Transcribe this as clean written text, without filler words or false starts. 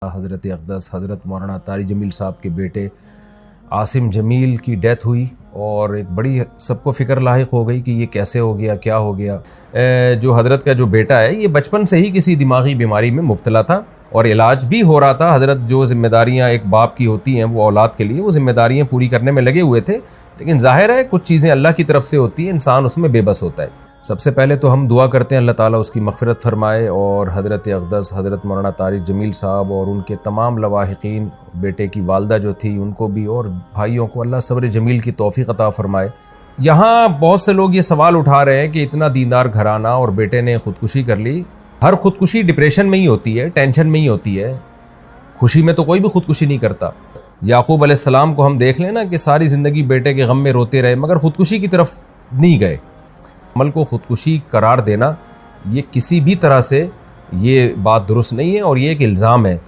हज़रत अक़दस हज़रत मौलाना तारिक जमील साहब के बेटे आसिम जमील की डेथ हुई और एक बड़ी सबको फ़िक्र लाहिक हो गई कि ये कैसे हो गया, क्या हो गया। जो हज़रत का जो बेटा है ये बचपन से ही किसी दिमागी बीमारी में मुब्तला था और इलाज भी हो रहा था। हज़रत जो ज़िम्मेदारियाँ एक बाप की होती हैं वो औलाद के लिए, वो ज़िम्मेदारियाँ पूरी करने में लगे हुए थे, लेकिन ज़ाहिर है कुछ चीज़ें अल्लाह की तरफ से होती हैं, इंसान उसमें बेबस होता है। सबसे पहले तो हम दुआ करते हैं अल्लाह ताला उसकी मग़फ़िरत फ़रमाए और हज़रत अक़दस हज़रत मौलाना तारिक जमील साहब और उनके तमाम लवाहिकीन, बेटे की वालदा जो थी उनको भी और भाइयों को अल्लाह सब्र जमील की तौफ़ीक़ अता फ़रमाए। यहाँ बहुत से लोग ये सवाल उठा रहे हैं कि इतना दीनदार घराना और बेटे ने ख़ुदकुशी कर ली। हर ख़ुदकुशी डिप्रेशन में ही होती है, टेंशन में ही होती है, खुशी में तो कोई भी ख़ुदकुशी नहीं करता। याकूब अलैहिस्सलाम को हम देख लें ना कि सारी ज़िंदगी बेटे के गम में रोते रहे मगर ख़ुदकुशी की तरफ नहीं गए। अमल को ख़ुदकुशी करार देना ये किसी भी तरह से ये बात दुरुस्त नहीं है और ये एक इल्ज़ाम है।